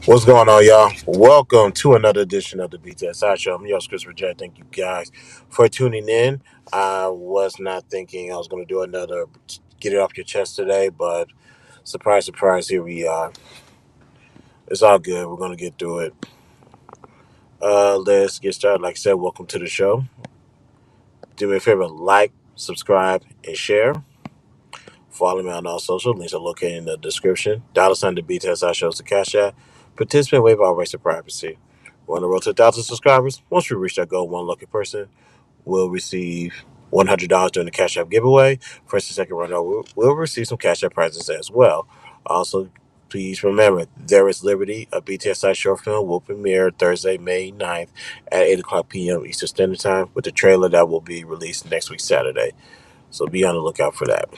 What's going on, y'all? Welcome to another edition of the BTSI Show. I'm your host, Christopher J. Thank you guys for tuning in. I was not thinking I was going to do another Get It Off Your Chest today, but surprise, surprise, here we are. It's all good. We're going to get through it. Let's get started. Like I said, welcome to the show. Do me a favor, like, subscribe, and share. Follow me on all social. Links are located in the description. $sign the BTSI shows the Cash App. Participant waive all rights to privacy. We're on the road to 1,000 subscribers. Once we reach that goal, one lucky person will receive $100 during the Cash App giveaway. First and second runner will receive some Cash App prizes as well. Also, Please remember, There is Liberty, a BTSI short film, will premiere Thursday, May 9th at 8 o'clock p.m. Eastern Standard Time with a trailer that will be released next week, Saturday. So be on the lookout for that.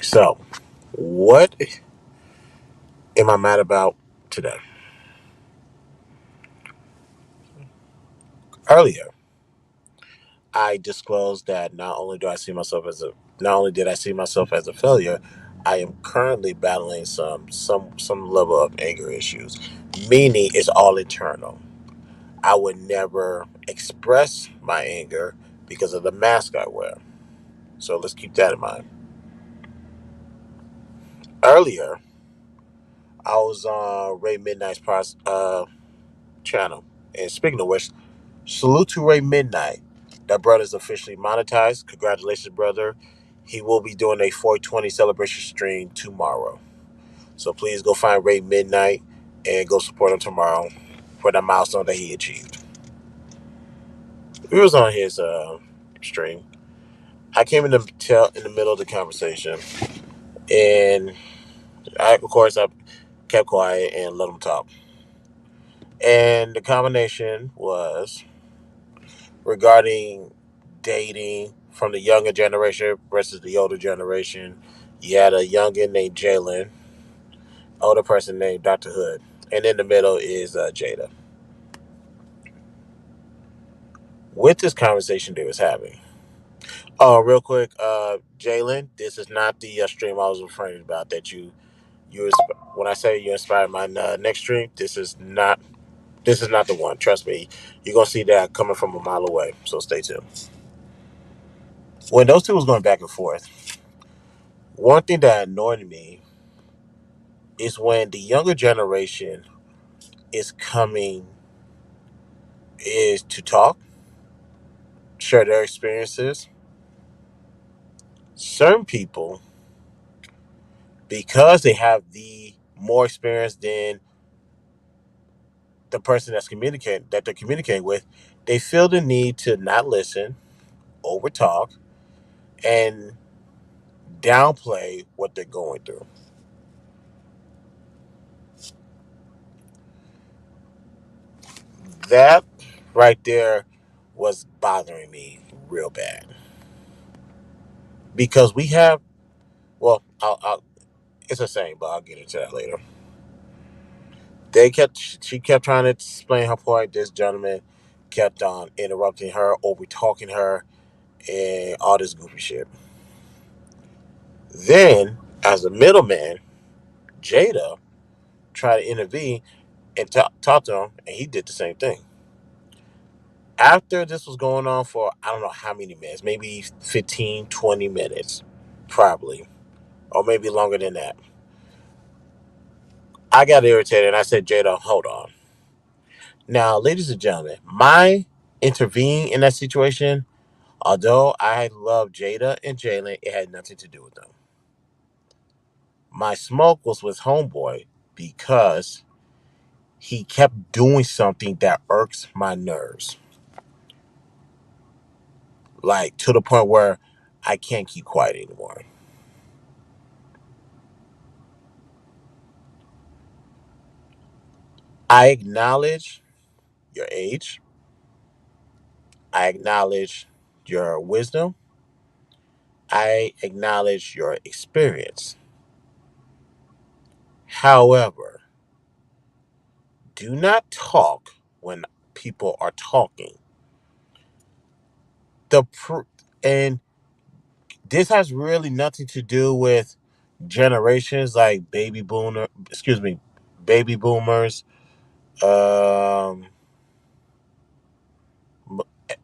So, what am I mad about today? Earlier, I disclosed that not only did I see myself as a failure, I am currently battling some level of anger issues. Meaning it's all internal. I would never express my anger because of the mask I wear. So let's keep that in mind. Earlier, I was on Ray Midnight's channel. And speaking of which, salute to Ray Midnight. That brother's officially monetized. Congratulations, brother. He will be doing a 420 celebration stream tomorrow. So please go find Ray Midnight and go support him tomorrow for the milestone that he achieved. We was on his stream. I came in the middle of the conversation, and of course I kept quiet and let him talk. And the combination was regarding dating from the younger generation versus the older generation. You had a youngin named Jalen, older person named Dr. Hood, and in the middle is Jada. With this conversation they was having. Oh, real quick, Jalen, this is not the stream I was referring about. When I say you inspired my next stream, this is not the one. Trust me, you're gonna see that coming from a mile away. So stay tuned. When those two was going back and forth, one thing that annoyed me is when the younger generation is coming is to talk, share their experiences. Certain people, because they have the more experience than the person that they're communicating with, they feel the need to not listen, over talk, and downplay what they're going through. That right there was bothering me real bad because we have, well, it's the same, but I'll get into that later. She kept trying to explain her point. This gentleman kept on interrupting her, over talking her, and all this goofy shit. Then, as a middleman, Jada tried to intervene and talk to him, and he did the same thing. After this was going on for I don't know how many minutes, maybe 15, 20 minutes, probably, or maybe longer than that. I got irritated and I said, Jada, hold on. Now, ladies and gentlemen, my intervening in that situation, although I love Jada and Jalen, it had nothing to do with them. My smoke was with Homeboy because he kept doing something that irks my nerves. Like to the point where I can't keep quiet anymore. I acknowledge your age. I acknowledge your wisdom. I acknowledge your experience. However, do not talk when people are talking. The pr- and this has really nothing to do with generations like baby boomers, um,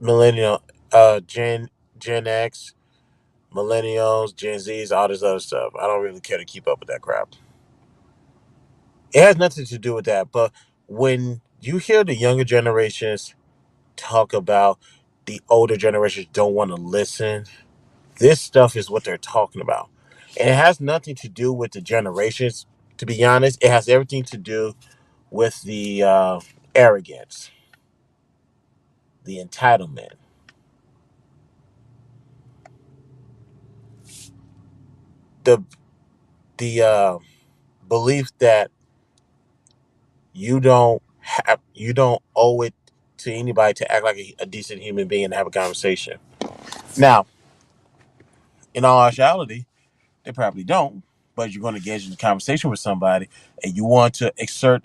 millennial, Gen X, millennials, Gen Zs, all this other stuff. I don't really care to keep up with that crap. It has nothing to do with that. But when you hear the younger generations talk about the older generations don't want to listen, this stuff is what they're talking about. And it has nothing to do with the generations. To be honest, it has everything to do with the arrogance, the entitlement. The the belief that you don't owe it to anybody to act like a decent human being and have a conversation. Now, in all actuality, they probably don't. But you're going to engage in a conversation with somebody, and you want to exert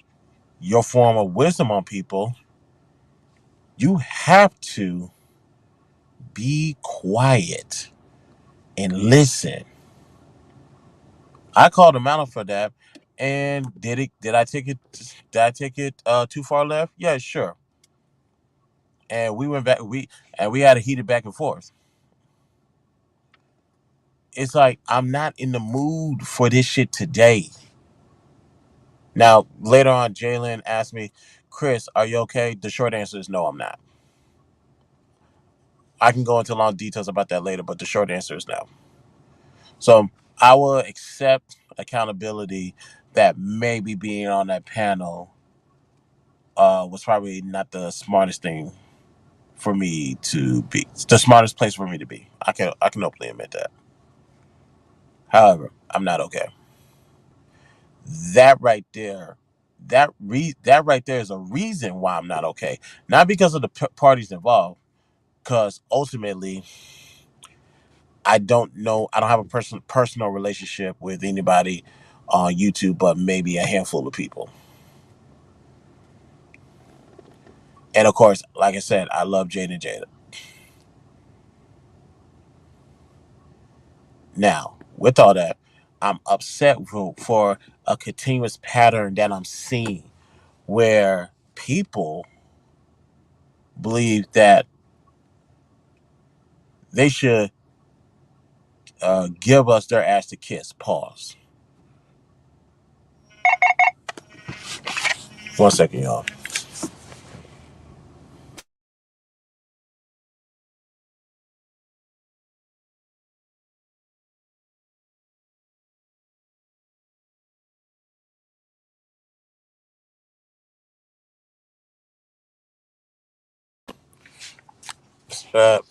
your form of wisdom on people. You have to be quiet and listen. I called him out for that. And did I take it too far left? Yeah, sure. And we went back we had a heated back and forth. It's like I'm not in the mood for this shit today. Now, later on, Jalen asked me, Chris, are you okay? The short answer is no, I'm not. I can go into long details about that later, but the short answer is no. So I will accept accountability that maybe being on that panel was probably not the smartest thing for me to be. It's the smartest place for me to be. I can openly admit that. However, I'm not okay. That right there, that right there is a reason why I'm not okay. Not because of the parties involved, because ultimately I don't know. I don't have a personal relationship with anybody on YouTube, but maybe a handful of people. And of course, like I said, I love Jada Jada. Now, with all that, I'm upset for a continuous pattern that I'm seeing where people believe that they should give us their ass to kiss. Pause. 1 second, y'all.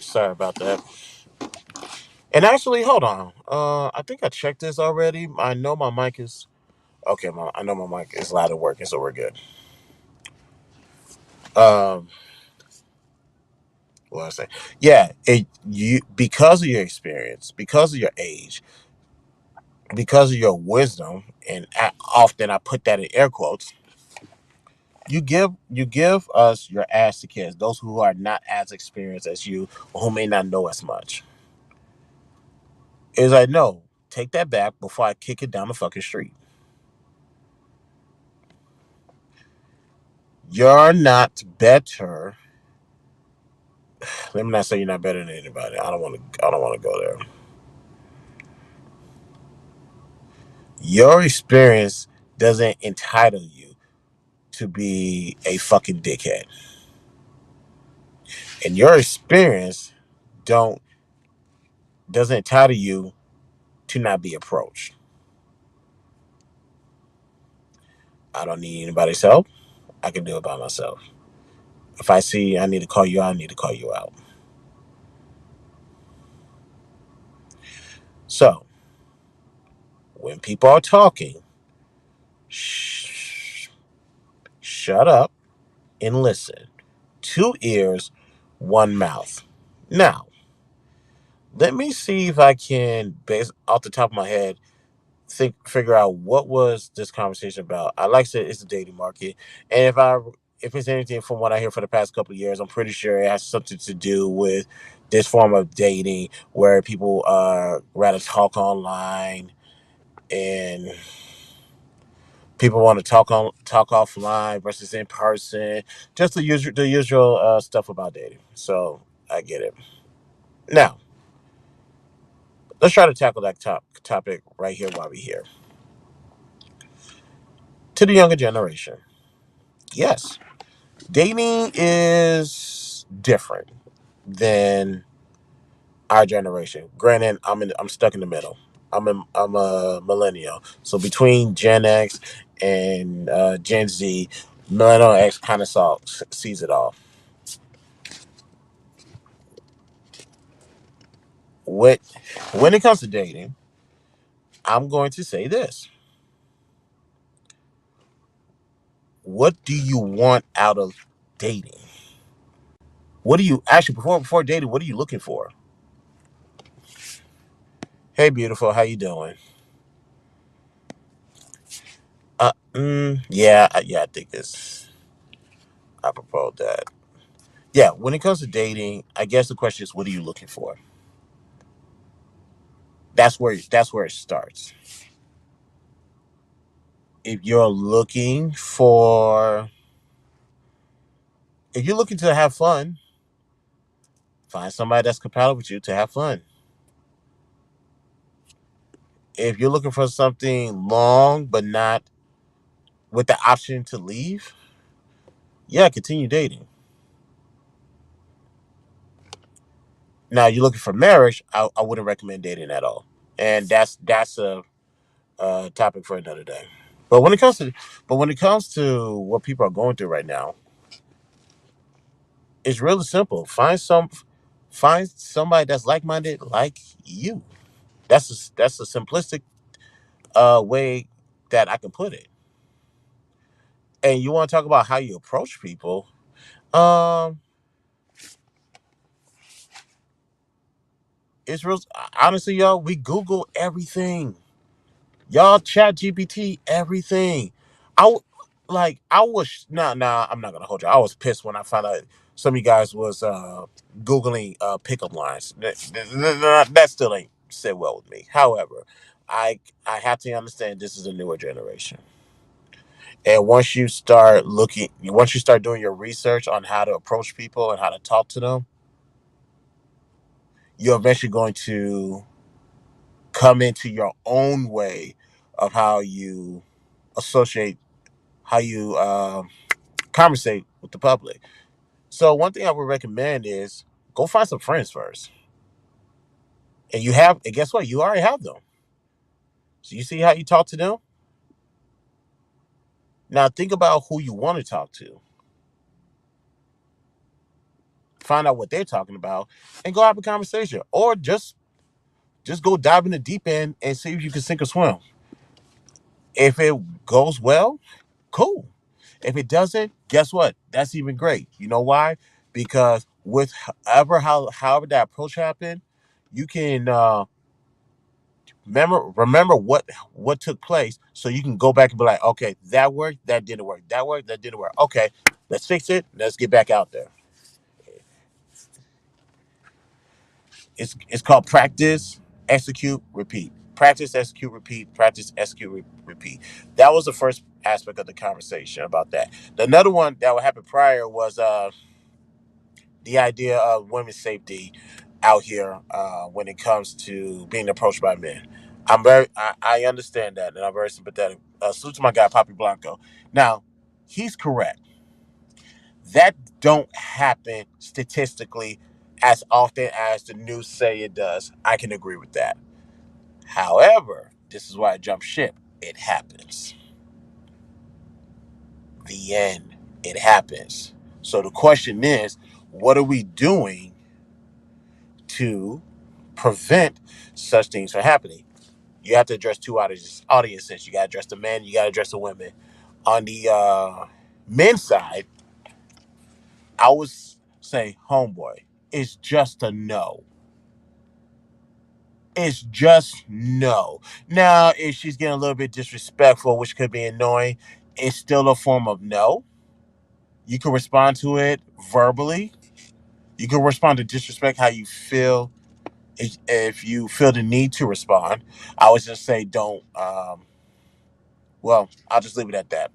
Sorry about that. And actually, hold on. I think I checked this already. I know my mic is okay. I know my mic is loud and working, so we're good. Um, what was I say? Yeah, you because of your experience, because of your age, because of your wisdom, and often I put that in air quotes. You give us your ass to kiss. Those who are not as experienced as you, or who may not know as much. Is like no, take that back before I kick it down the fucking street. You're not better. Let me not say you're not better than anybody. I don't want to. I don't want to go there. Your experience doesn't entitle you to be a fucking dickhead, and your experience don't doesn't entitle you to not be approached. I don't need anybody's help. I can do it by myself. If I see I need to call you out, I need to call you out. So when people are talking, shut up and listen. Two ears, one mouth. Now, let me see if I can, base off the top of my head, figure out what was this conversation about. I like I said, it's the dating market, and if it's anything from what I hear for the past couple of years, I'm pretty sure it has something to do with this form of dating where people rather talk online and people want to talk offline versus in person. Just the usual stuff about dating. So I get it. Now let's try to tackle that topic right here while we're here. To the younger generation, yes, dating is different than our generation. Granted, I'm stuck in the middle. I'm a millennial, so between Gen X and Gen Z, Millennial X kind of sees it all. What when it comes to dating, I'm going to say this. What do you want out of dating? What do you actually before dating? What are you looking for? Hey, beautiful, how you doing? Yeah, yeah, I think it's. I propose that. Yeah, when it comes to dating, I guess the question is, what are you looking for? That's where it starts. If you're looking for, if you're looking to have fun, find somebody that's compatible with you to have fun. If you're looking for something long but not with the option to leave, yeah, continue dating. Now you're looking for marriage, I wouldn't recommend dating at all, and that's a topic for another day. But when it comes to what people are going through right now, it's really simple. Find somebody that's like minded like you. That's a simplistic way that I can put it. And you want to talk about how you approach people? Um, it's real. Honestly, y'all, we Google everything. Y'all chat GPT everything. I was nah, I'm not gonna hold you. I was pissed when I found out some of you guys was Googling pickup lines. That still ain't sit well with me. However, I have to understand this is a newer generation. And once you start doing your research on how to approach people and how to talk to them, you're eventually going to come into your own way of how you associate, how you conversate with the public. So one thing I would recommend is go find some friends first, and guess what? You already have them. So you see how you talk to them. Now think about who you want to talk to. Find out what they're talking about, and go have a conversation, or just go dive in the deep end and see if you can sink or swim. If it goes well, cool. If it doesn't, guess what? That's even great. You know why? Because with however that approach happened, you can remember what took place, so you can go back and be like, okay, that worked, that didn't work, that worked, that didn't work. Okay, let's fix it. Let's get back out there. It's called practice, execute, repeat. Practice, execute, repeat. Practice, execute, repeat. That was the first aspect of the conversation about that. Another one that would happen prior was the idea of women's safety out here when it comes to being approached by men. I understand that, and I'm very sympathetic. Salute to my guy Poppy Blanco. Now, he's correct. That don't happen statistically as often as the news say it does. I can agree with that. However, this is why I jump ship. It happens. The end. It happens. So the question is, what are we doing to prevent such things from happening? You have to address two audiences. You got to address the men. You got to address the women. On the men's side, I would say, homeboy, it's just a no. It's just no. Now, if she's getting a little bit disrespectful, which could be annoying, it's still a form of no. You can respond to it verbally. You can respond to disrespect how you feel if you feel the need to respond. I would just say don't. Well, I'll just leave it at that.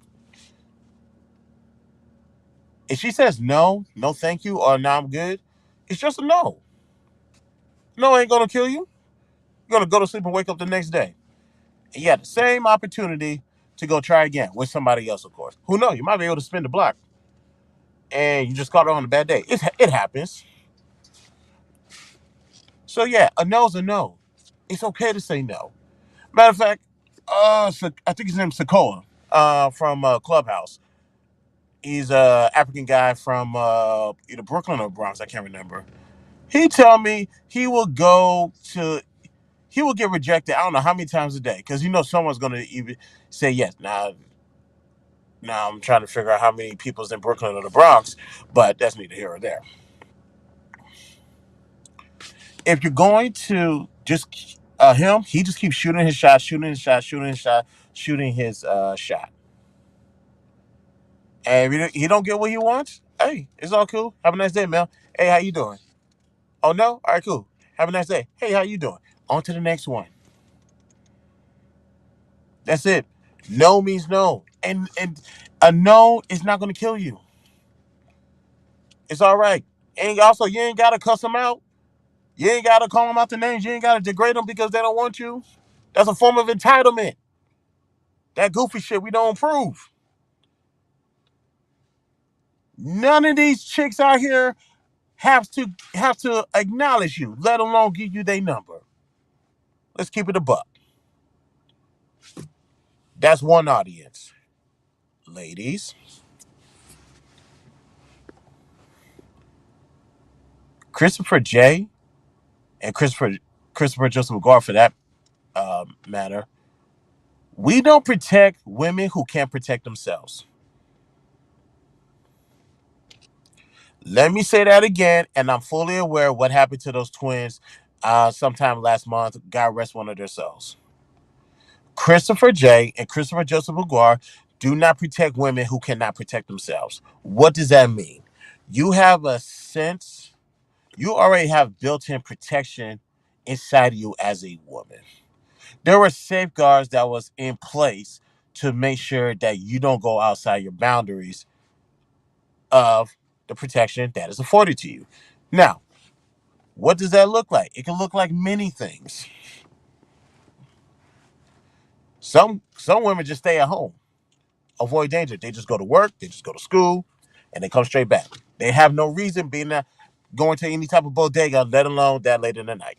If she says no, no, thank you, or no, I'm good, it's just a no. No ain't gonna kill you. You're gonna go to sleep and wake up the next day. And you had the same opportunity to go try again with somebody else, of course. Who knows? You might be able to spin the block, and you just caught her on a bad day. It happens. So yeah, a no's a no. It's okay to say no. Matter of fact, I think his name's Sokoa, from Clubhouse. He's a African guy from either Brooklyn or Bronx. I can't remember. He tell me he will get rejected. I don't know how many times a day because someone's going to even say yes. Now I'm trying to figure out how many people's in Brooklyn or the Bronx, but that's neither here or there. If you're going to just him, he just keeps shooting his shot, shooting his shot, shooting his shot, shooting his shot. And if he don't get what he wants, hey, it's all cool. Have a nice day, Mel. Hey, how you doing? Oh no, all right, cool. Have a nice day. Hey, how you doing? On to the next one. That's it. No means no, and a no is not going to kill you. It's all right. And also, you ain't gotta cuss them out. You ain't gotta call them out the names. You ain't gotta degrade them because they don't want you. That's a form of entitlement. That goofy shit we don't approve. None of these chicks out here have to acknowledge you, let alone give you their number. Let's keep it a buck. That's one audience. Ladies, Christopher J and Christopher Joseph McGuire for that matter, we don't protect women who can't protect themselves. Let me say that again, and I'm fully aware of what happened to those twins sometime last month. God rest one of their souls. Christopher J and Christopher Joseph McGuire do not protect women who cannot protect themselves. What does that mean? You have a sense, you already have built in protection inside of you as a woman. There were safeguards that was in place to make sure that you don't go outside your boundaries of the protection that is afforded to you. Now, what does that look like? It can look like many things. Some women just stay at home, avoid danger. They just go to work, they just go to school, and they come straight back. They have no reason being there, going to any type of bodega, let alone that late in the night.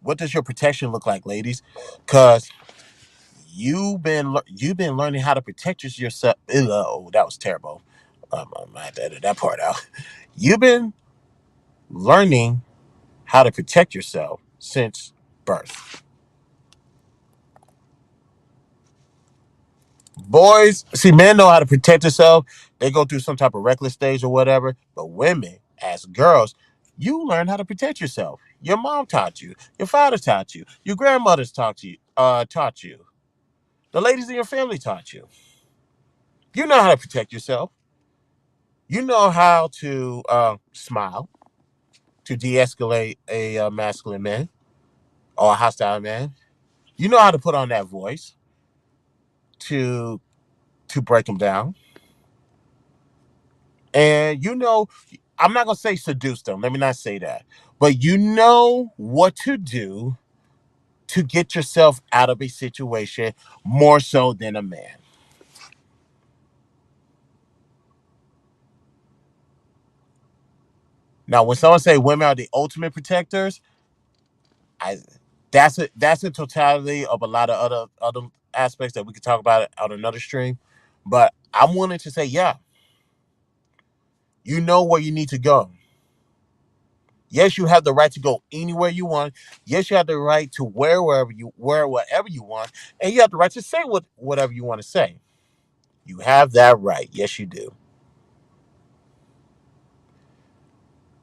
What does your protection look like, ladies? Because you've been learning how to protect yourself. Oh, that was terrible. I had to edit that part out. You've been learning how to protect yourself since birth. Boys, see, men know how to protect themselves. They go through some type of reckless stage or whatever. But women, as girls, you learn how to protect yourself. Your mom taught you. Your father taught you. Your grandmothers taught you. The ladies in your family taught you. You know how to protect yourself. You know how to smile to de-escalate a masculine man or a hostile man. You know how to put on that voice to break them down. And I'm not gonna say seduce them. Let me not say that, but you know what to do to get yourself out of a situation more so than a man. Now, when someone say women are the ultimate protectors, I that's a totality of a lot of other aspects that we could talk about on another stream. But I'm willing to say, yeah, you know where you need to go. Yes, you have the right to go anywhere you want. Yes, you have the right to wear whatever you want, and you have the right to say whatever you want to say. You have that right. Yes, you do.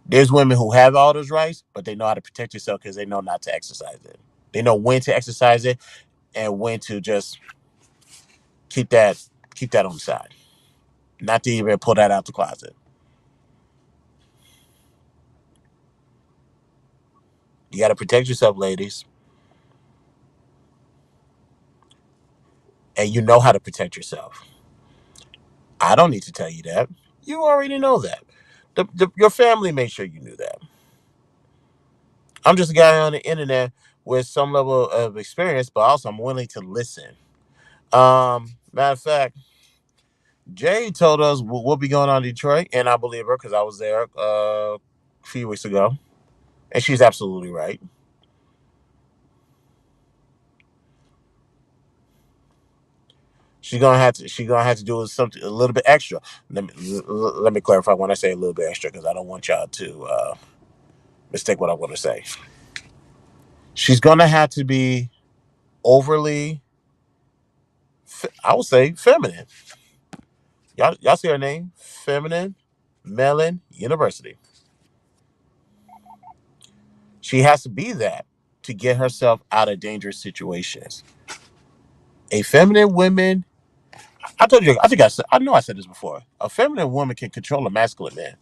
There's women who have all those rights, but they know how to protect yourself because they know not to exercise it. They know when to exercise it and when to just keep that keep that on the side. Not to even pull that out the closet. You got to protect yourself, ladies, and you know how to protect yourself. I don't need to tell you that. You already know that. Your family made sure you knew that. I'm just a guy on the internet with some level of experience, but also I'm willing to listen. Matter of fact, Jay told us what be going on in Detroit, and I believe her because I was there a few weeks ago, and she's absolutely right. She's gonna have to do something a little bit extra. Let me clarify when I say a little bit extra because I don't want y'all to mistake what I'm going to say. She's gonna have to be overly, I would say, feminine. Y'all see her name? Feminine Melon University. She has to be that to get herself out of dangerous situations. A feminine woman, I told you, I know I said this before. A feminine woman can control a masculine man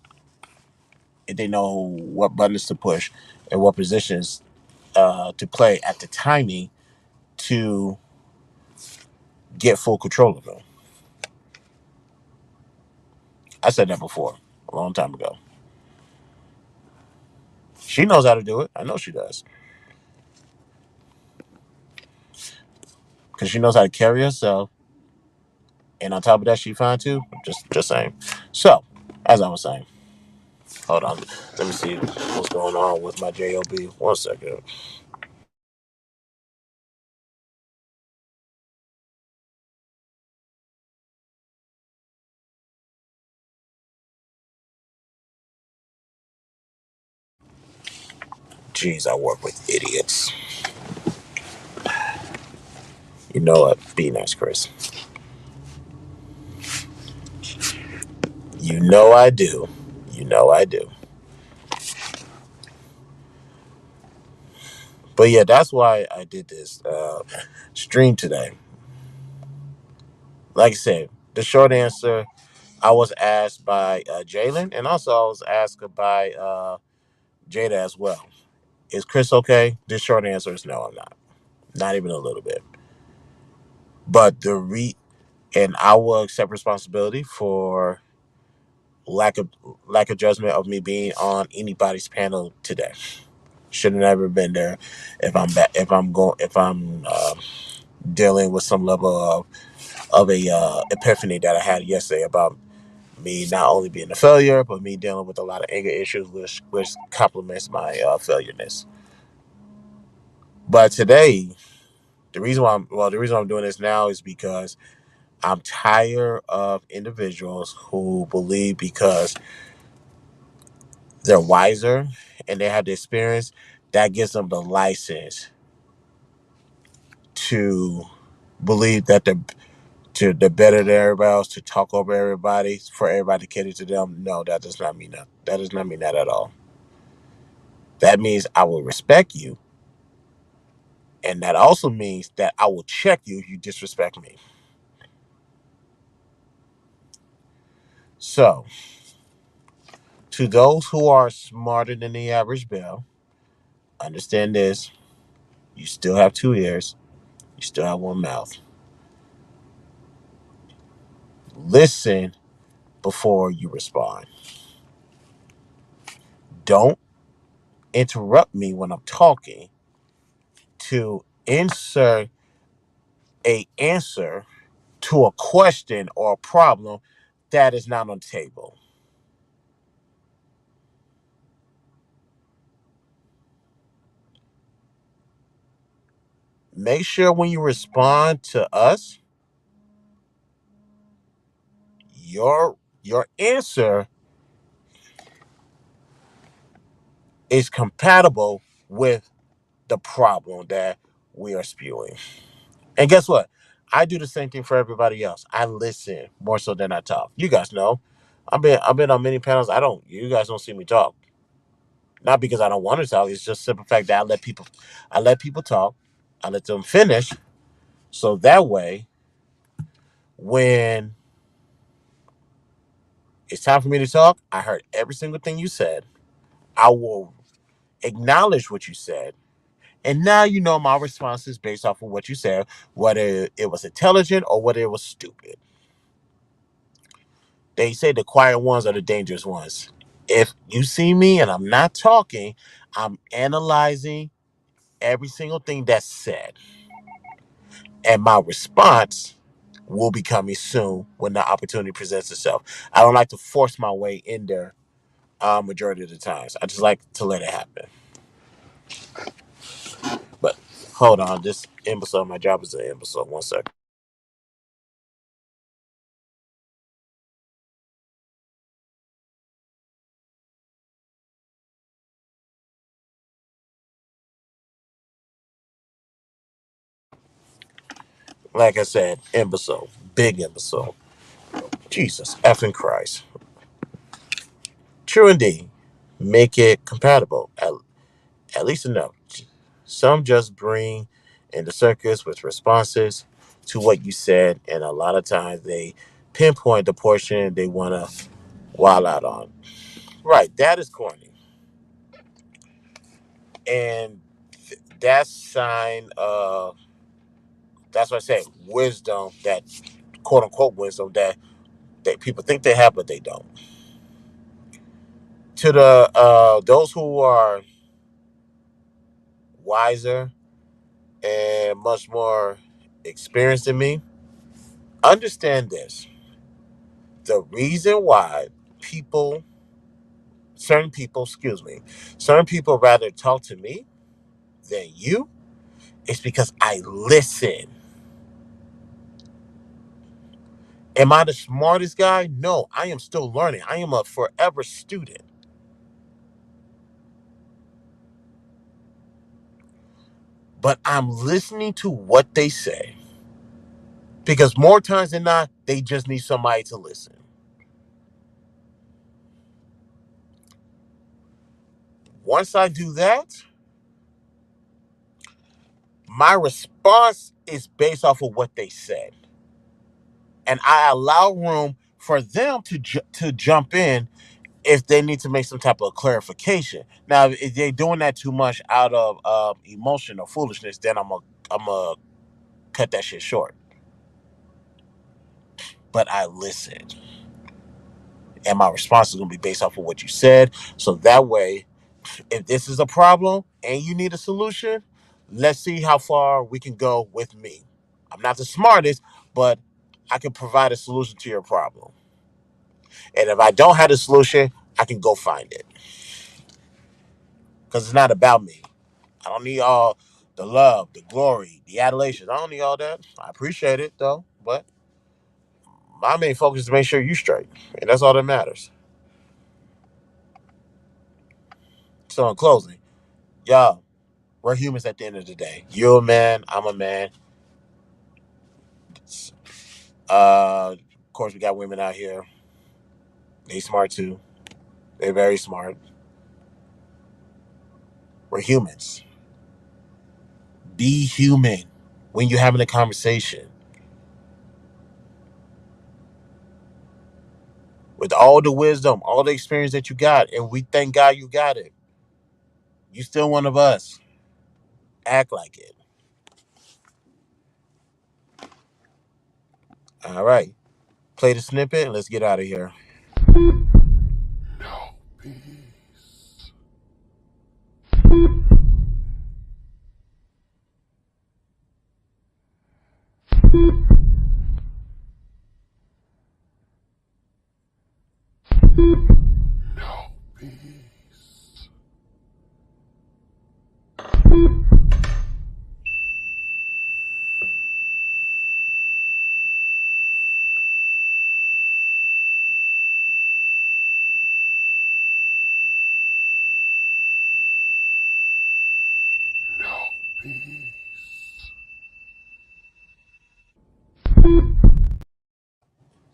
if they know what buttons to push and what positions to play at the timing to get full control of them. I said that before, a long time ago. She knows how to do it. I know she does. Because she knows how to carry herself. And on top of that, she fine too. Just saying. So, as I was saying, hold on. Let me see what's going on with my JOB. 1 second. Jeez, I work with idiots. You know what? Be nice, Chris. You know I do. You know I do. But yeah, that's why I did this stream today. Like I said, the short answer, I was asked by Jalen, and also I was asked by Jada as well. Is Chris okay? The short answer is no, I'm not. Not even a little bit. But and I will accept responsibility for lack of lack of judgment of me being on anybody's panel today. Should have never been there. If I'm dealing with some level of a epiphany that I had yesterday about me not only being a failure, but me dealing with a lot of anger issues, which complements my failureness. But today, the reason why I'm doing this now is because I'm tired of individuals who believe because they're wiser and they have the experience that gives them the license to believe that they're better than everybody else, to talk over everybody, for everybody to cater to them. No, that does not mean that. That does not mean that at all. That means I will respect you, and that also means that I will check you if you disrespect me. So, to those who are smarter than the average Bill, understand this: you still have 2 ears, you still have one mouth. Listen before you respond. Don't interrupt me when I'm talking to insert a answer to a question or a problem that is not on the table. Make sure when you respond to us, your answer is compatible with the problem that we are spewing. And guess what? I do the same thing for everybody else. I listen more so than I talk. You guys know. I've been on many panels. You guys don't see me talk. Not because I don't want to talk. It's just simple fact that I let people talk. I let them finish. So that way, when it's time for me to talk, I heard every single thing you said. I will acknowledge what you said. And now you know my response is based off of what you said, whether it was intelligent or whether it was stupid. They say the quiet ones are the dangerous ones. If you see me and I'm not talking, I'm analyzing every single thing that's said. And my response will be coming soon when the opportunity presents itself. I don't like to force my way in there majority of the times. I just like to let it happen. But hold on, this imbecile, my job is an imbecile. 1 second. Like I said, imbecile, big imbecile. Jesus effing Christ. True indeed. Make it compatible. At least enough. Some just bring in the circus with responses to what you said, and a lot of times they pinpoint the portion they want to wild out on. Right, that is corny, and that's sign of that's what I say wisdom, that quote unquote wisdom that people think they have, but they don't. To the those who are wiser and much more experienced than me, understand this: the reason why people, certain people rather talk to me than you is because I listen. Am I the smartest guy? No, I am still learning. I am a forever student, but I'm listening to what they say because more times than not, they just need somebody to listen. Once I do that, my response is based off of what they said, and I allow room for them to jump in if they need to make some type of clarification. Now, if they're doing that too much out of emotion or foolishness, then I'm a cut that shit short. But I listened, and my response is gonna be based off of what you said. So that way, if this is a problem and you need a solution, let's see how far we can go with me. I'm not the smartest, but I can provide a solution to your problem. And if I don't have the solution, I can go find it because it's not about me. I don't need all the love, the glory, the adulation. I don't need all that. I appreciate it though, but my main focus is to make sure you straight, and that's all that matters. So in closing, y'all, we're humans at the end of the day. You're a man, I'm a man. Of course, we got women out here. They smart too. They're very smart. We're humans. Be human when you're having a conversation. With all the wisdom, all the experience that you got, and we thank God you got it. You still one of us. Act like it. All right. Play the snippet and let's get out of here.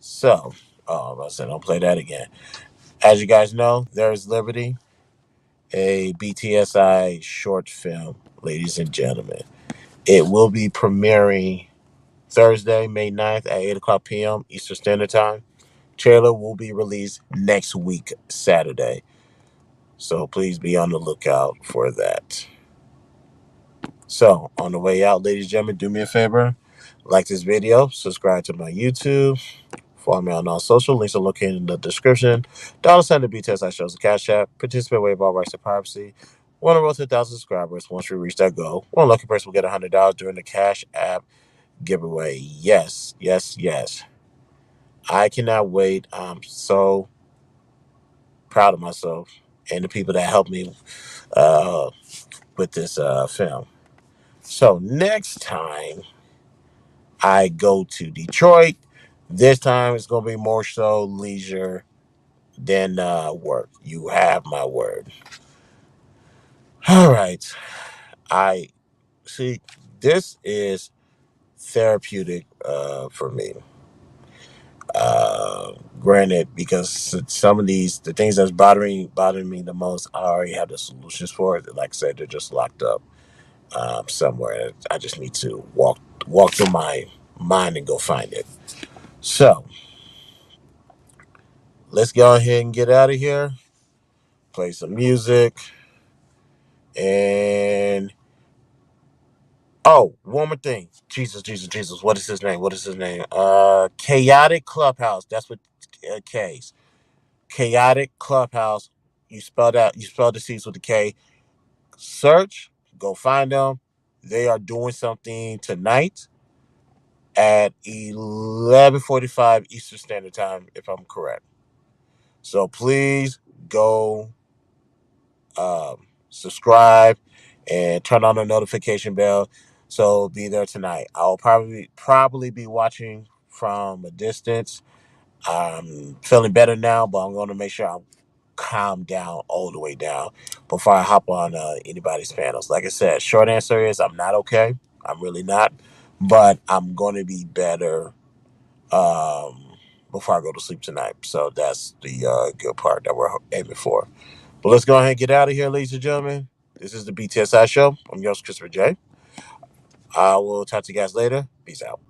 So, I said, don't play that again. As you guys know, There's Liberty, a BTSI short film, ladies and gentlemen. It will be premiering Thursday, May 9th at 8 o'clock p.m. Eastern Standard Time. Trailer will be released next week, Saturday. So please be on the lookout for that. So, on the way out, ladies and gentlemen, do me a favor. Like this video, subscribe to my YouTube, follow me on all social. Links are located in the description. $sign the BTS I shows the Cash App. Participate, waive all rights to privacy. One road to 1,000 subscribers. Once we reach that goal, one lucky person will get $100 during the Cash App giveaway. Yes, yes, yes. I cannot wait. I'm so proud of myself and the people that helped me uh, with this film. So next time I go to Detroit, this time it's going to be more so leisure than work. You have my word. All right. I see. This is therapeutic for me. Granted, because some of the things that's bothering me the most, I already have the solutions for it. Like I said, they're just locked up somewhere. I just need to walk through my mind and go find it. So let's go ahead and get out of here. Play some music and oh, one more thing. Jesus. What is his name? Chaotic Clubhouse. That's what K's. Chaotic Clubhouse. You spelled the C's with the K. Search, go find them. They are doing something tonight at 11:45 Eastern Standard Time, if I'm correct. So please go subscribe and turn on the notification bell. So be there tonight. I'll probably be watching from a distance. I'm feeling better now, but I'm going to make sure I'm calm down all the way down before I hop on anybody's panels. Like I said, short answer is I'm not okay. I'm really not, but I'm going to be better before I go to sleep tonight. So that's the good part that we're aiming for. But let's go ahead and get out of here, ladies and gentlemen. This is the BTSI show. I'm yours, Christopher J. I will talk to you guys later. Peace out.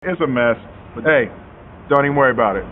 It's a mess, but hey, don't even worry about it.